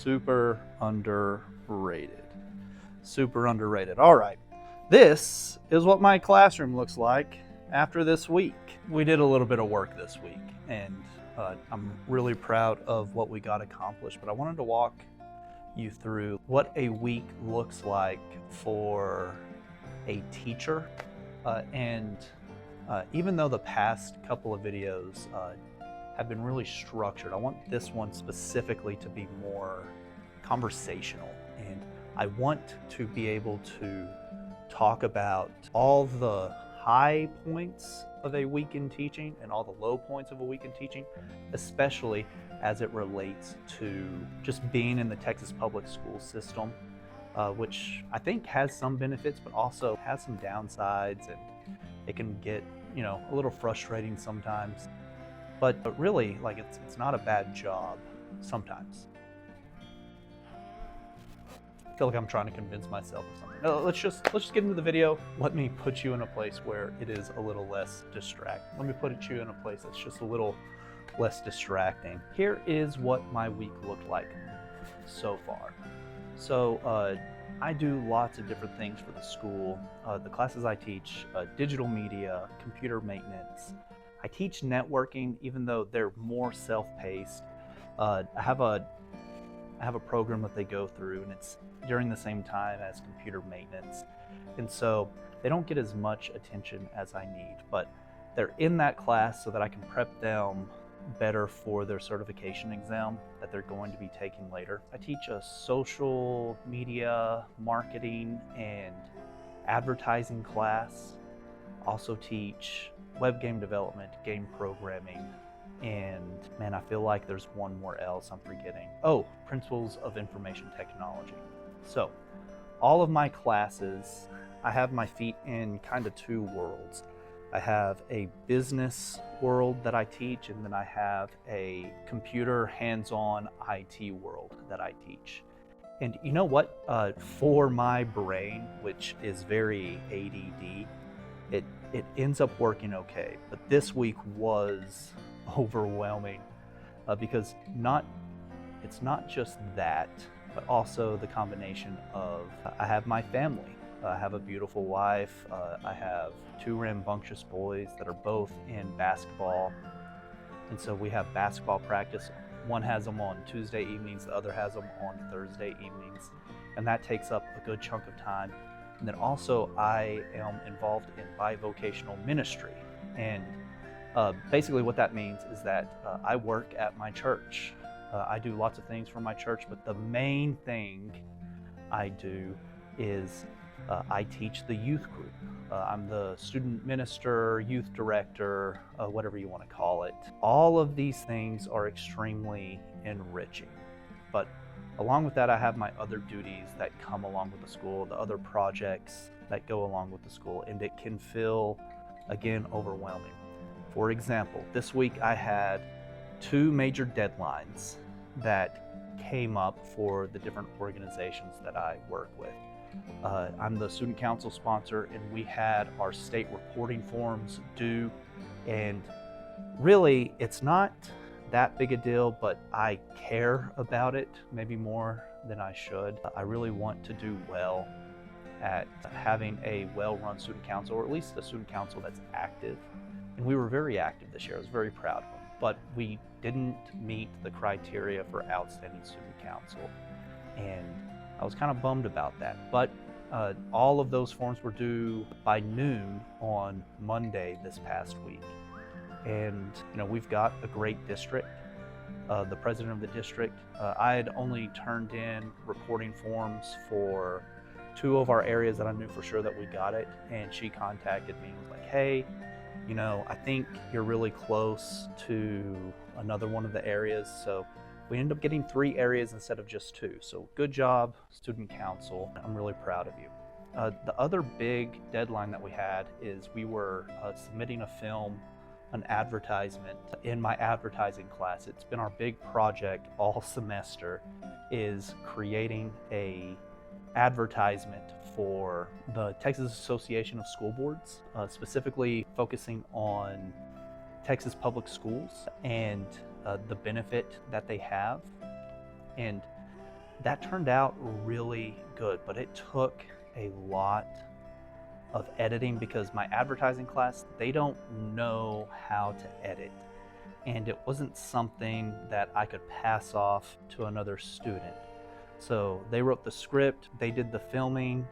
super underrated. Super underrated. All right. This is what my classroom looks like after this week. We did a little bit of work this week, and I'm really proud of what we got accomplished, but I wanted to walk you through what a week looks like for a teacher. Even though the past couple of videos have been really structured, I want this one specifically to be more conversational, and I want to be able to talk about all the high points of a week in teaching and all the low points of a week in teaching, especially as it relates to just being in the Texas public school system, which I think has some benefits, but also has some downsides, and it can get, a little frustrating sometimes. But really, like, it's not a bad job sometimes. I feel like I'm trying to convince myself of something. No, let's just get into the video. Let me put you in a place where it is a little less distracting. Let me put you in a place that's just a little less distracting. Here is what my week looked like so far. So I do lots of different things for the school. The classes I teach, digital media, computer maintenance. I teach networking, even though they're more self-paced. I have a program that they go through, and it's during the same time as computer maintenance. And so they don't get as much attention as I need, but they're in that class so that I can prep them better for their certification exam that they're going to be taking later. I teach a social media, marketing, and advertising class. Also teach web game development, game programming, and man, I feel like there's one more else I'm forgetting. Oh, principles of information technology. So all of my classes, I have my feet in kind of two worlds. I have a business world that I teach, and then I have a computer hands-on IT world that I teach. And you know what? For my brain, which is very ADD, it ends up working okay. But this week was overwhelming because it's not just that, but also the combination of I have my family. I have a beautiful wife. I have two rambunctious boys that are both in basketball. And so we have basketball practice. One has them on Tuesday evenings, the other has them on Thursday evenings. And that takes up a good chunk of time. And then also I am involved in bivocational ministry. And basically what that means is that I work at my church. I do lots of things for my church, but the main thing I do is I teach the youth group. I'm the student minister, youth director, whatever you want to call it. All of these things are extremely enriching. But along with that, I have my other duties that come along with the school, the other projects that go along with the school, and it can feel, again, overwhelming. For example, this week I had two major deadlines that came up for the different organizations that I work with. I'm the student council sponsor, and we had our state reporting forms due, and really it's not that big a deal, but I care about it maybe more than I should. I really want to do well at having a well-run student council, or at least a student council that's active. And we were very active this year. I was very proud of them, but we didn't meet the criteria for outstanding student council, and I was kind of bummed about that. But all of those forms were due by noon on Monday this past week. And we've got a great district. The president of the district, I had only turned in reporting forms for two of our areas that I knew for sure that we got it, and she contacted me and was like, hey, I think you're really close to another one of the areas, so we ended up getting 3 areas instead of just 2. So good job, student council. I'm really proud of you. The other big deadline that we had is we were submitting a film, an advertisement in my advertising class. It's been our big project all semester, is creating a advertisement for the Texas Association of School Boards, specifically focusing on Texas public schools and the benefit that they have. And that turned out really good, but it took a lot of editing because my advertising class, they don't know how to edit. And it wasn't something that I could pass off to another student. So they wrote the script, they did the filming.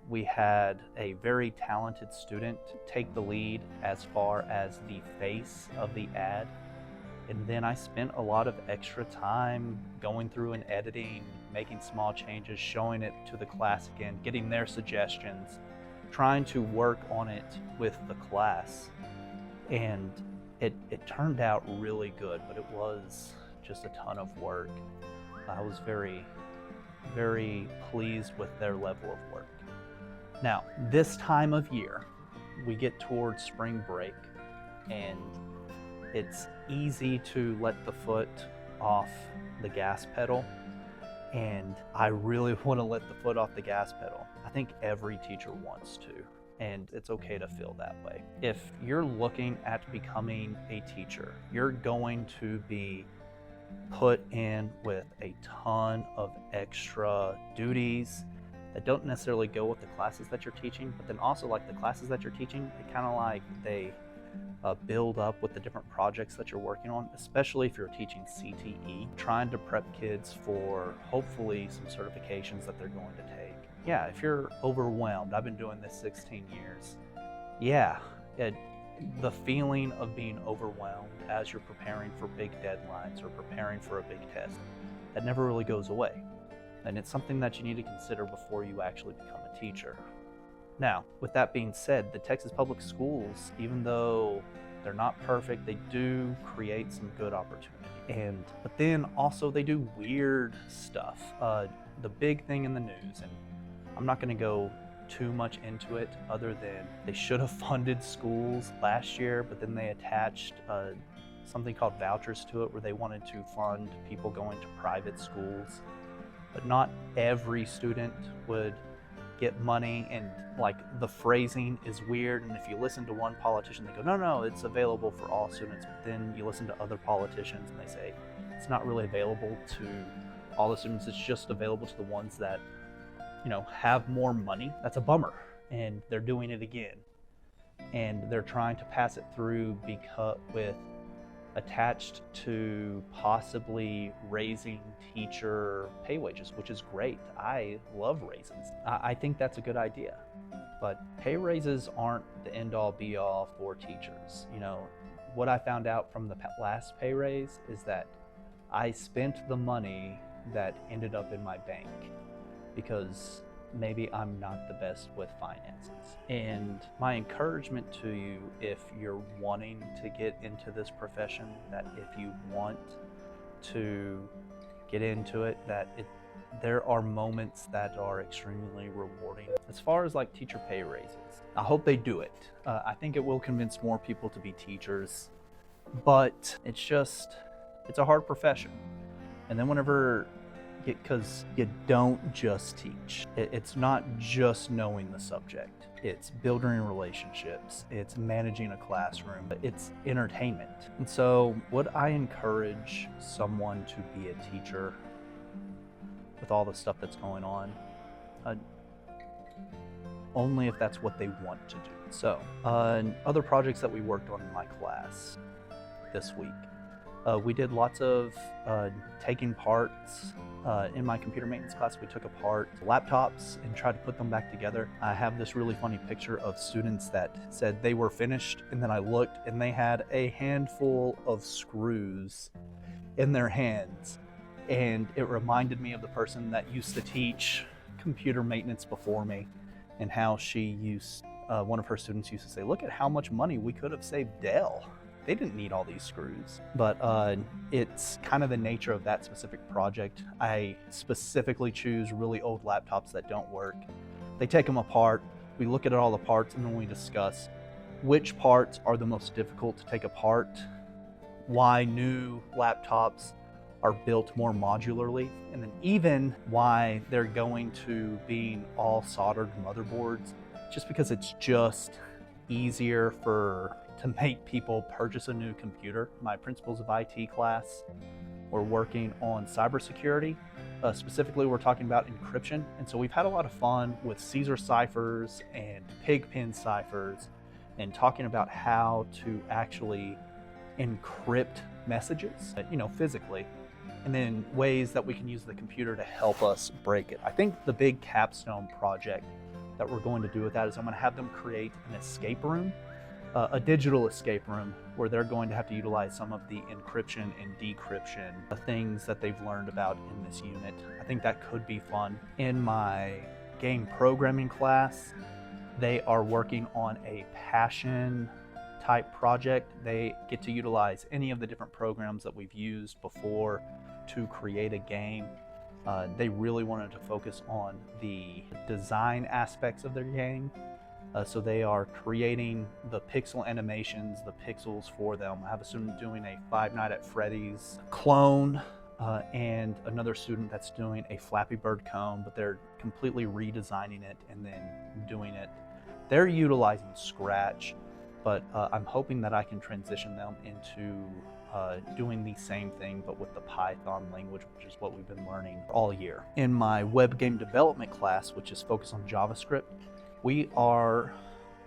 We had a very talented student take the lead as far as the face of the ad. And then I spent a lot of extra time going through and editing, making small changes, showing it to the class again, getting their suggestions, trying to work on it with the class. And it turned out really good, but it was just a ton of work. I was very, very pleased with their level of work. Now, this time of year, we get towards spring break, and it's easy to let the foot off the gas pedal, and I really want to let the foot off the gas pedal. I think every teacher wants to, and it's okay to feel that way. If you're looking at becoming a teacher, you're going to be put in with a ton of extra duties that don't necessarily go with the classes that you're teaching, but then also like the classes that you're teaching, it kind of like they build up with the different projects that you're working on, especially if you're teaching CTE, trying to prep kids for hopefully some certifications that they're going to take. Yeah, if you're overwhelmed, I've been doing this 16 years. Yeah, the feeling of being overwhelmed as you're preparing for big deadlines or preparing for a big test, that never really goes away. And it's something that you need to consider before you actually become a teacher. Now, with that being said, the Texas Public Schools, even though they're not perfect, they do create some good opportunity. But then also they do weird stuff. The big thing in the news, and I'm not gonna go too much into it other than they should have funded schools last year, but then they attached something called vouchers to it where they wanted to fund people going to private schools. But not every student would get money, and like the phrasing is weird, and if you listen to one politician they go, no, it's available for all students, but then you listen to other politicians and they say it's not really available to all the students, it's just available to the ones that, you know, have more money. That's a bummer, and they're doing it again, and they're trying to pass it through because with attached to possibly raising teacher pay wages, which is great. I love raises. I think that's a good idea. But pay raises aren't the end-all be-all for teachers. You know, what I found out from the last pay raise is that I spent the money that ended up in my bank because maybe I'm not the best with finances. And my encouragement to you, if you're wanting to get into this profession, that if you want to get into it, there are moments that are extremely rewarding. As far as like teacher pay raises, I hope they do it. I think it will convince more people to be teachers, but it's a hard profession. And then because you don't just teach. It's not just knowing the subject. It's building relationships. It's managing a classroom. It's entertainment. And so would I encourage someone to be a teacher with all the stuff that's going on? Only if that's what they want to do. So other projects that we worked on in my class this week. We did lots of taking parts. In my computer maintenance class, we took apart laptops and tried to put them back together. I have this really funny picture of students that said they were finished, and then I looked and they had a handful of screws in their hands. And it reminded me of the person that used to teach computer maintenance before me, and how one of her students used to say, look at how much money we could have saved Dell. They didn't need all these screws. But it's kind of the nature of that specific project. I specifically choose really old laptops that don't work. They take them apart, we look at all the parts, and then we discuss which parts are the most difficult to take apart, why new laptops are built more modularly, and then even why they're going to being all soldered motherboards, just because it's just easier to make people purchase a new computer. My Principles of IT class, We're working on cybersecurity. Specifically, we're talking about encryption. And so we've had a lot of fun with Caesar ciphers and pigpen ciphers and talking about how to actually encrypt messages, physically, and then ways that we can use the computer to help us break it. I think the big capstone project that we're going to do with that is I'm going to have them create an escape room, a digital escape room, where they're going to have to utilize some of the encryption and decryption things that they've learned about in this unit. I think that could be fun. In my game programming class, they are working on a passion type project. They get to utilize any of the different programs that we've used before to create a game. They really wanted to focus on the design aspects of their game. So they are creating the pixel animations, the pixels for them. I have a student doing a Five Nights at Freddy's clone and another student that's doing a Flappy Bird cone, but they're completely redesigning it and then doing it. They're utilizing Scratch, but I'm hoping that I can transition them into doing the same thing, but with the Python language, which is what we've been learning all year. In my web game development class, which is focused on JavaScript, we are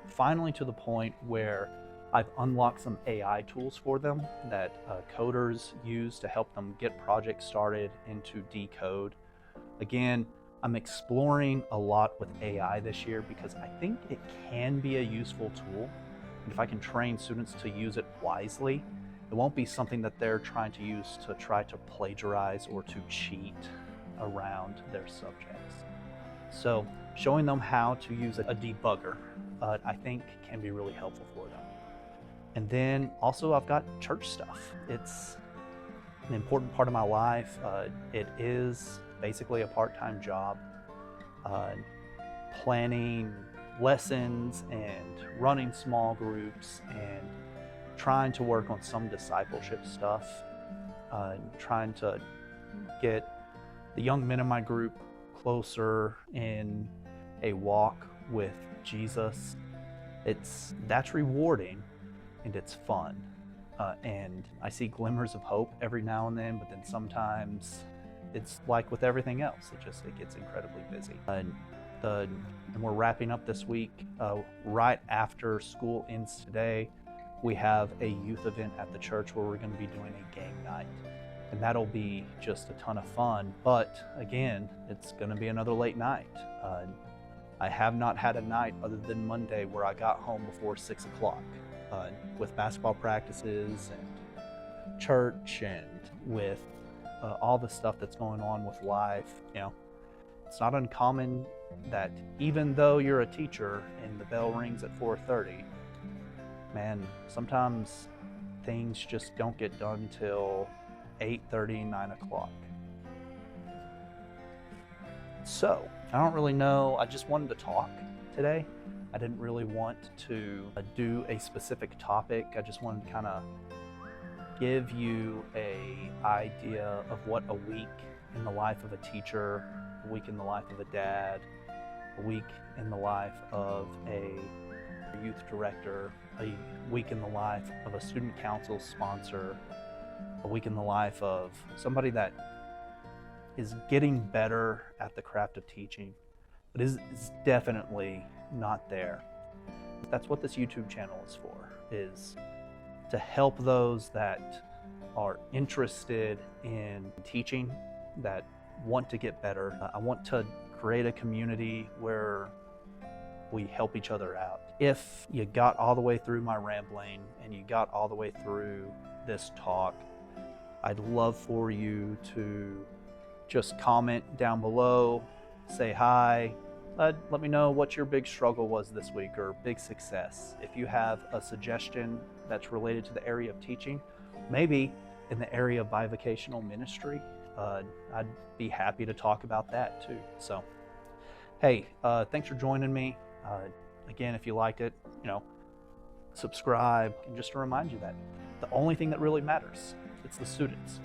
finally to the point where I've unlocked some AI tools for them that coders use to help them get projects started and to decode. Again, I'm exploring a lot with AI this year because I think it can be a useful tool. And if I can train students to use it wisely, it won't be something that they're trying to use to try to plagiarize or to cheat around their subjects. So showing them how to use a debugger, I think can be really helpful for them. And then also I've got church stuff. It's an important part of my life. It is basically a part-time job, planning lessons and running small groups and trying to work on some discipleship stuff, trying to get the young men in my group closer in a walk with Jesus. That's rewarding and it's fun. And I see glimmers of hope every now and then, but then sometimes it's like with everything else, it gets incredibly busy. And we're wrapping up this week. Right after school ends today, we have a youth event at the church where we're going to be doing a game night. And that'll be just a ton of fun. But again, it's going to be another late night. I have not had a night other than Monday where I got home before 6 o'clock with basketball practices and church and with all the stuff that's going on with life. It's not uncommon that even though you're a teacher and the bell rings at 4:30, man, sometimes things just don't get done till 8:30, 9 o'clock. So, I don't really know. I just wanted to talk today. I didn't really want to do a specific topic. I just wanted to kind of give you an idea of what a week in the life of a teacher, a week in the life of a dad, a week in the life of a youth director, a week in the life of a student council sponsor, a week in the life of somebody that is getting better at the craft of teaching, but is definitely not there. That's what this YouTube channel is for, is to help those that are interested in teaching, that want to get better. I want to create a community where we help each other out. If you got all the way through my rambling and you got all the way through this talk, I'd love for you to just comment down below, say hi, let me know what your big struggle was this week or big success. If you have a suggestion that's related to the area of teaching, maybe in the area of bivocational ministry, I'd be happy to talk about that too. So, hey, thanks for joining me. Again, if you liked it, subscribe. And just to remind you that the only thing that really matters, it's the students.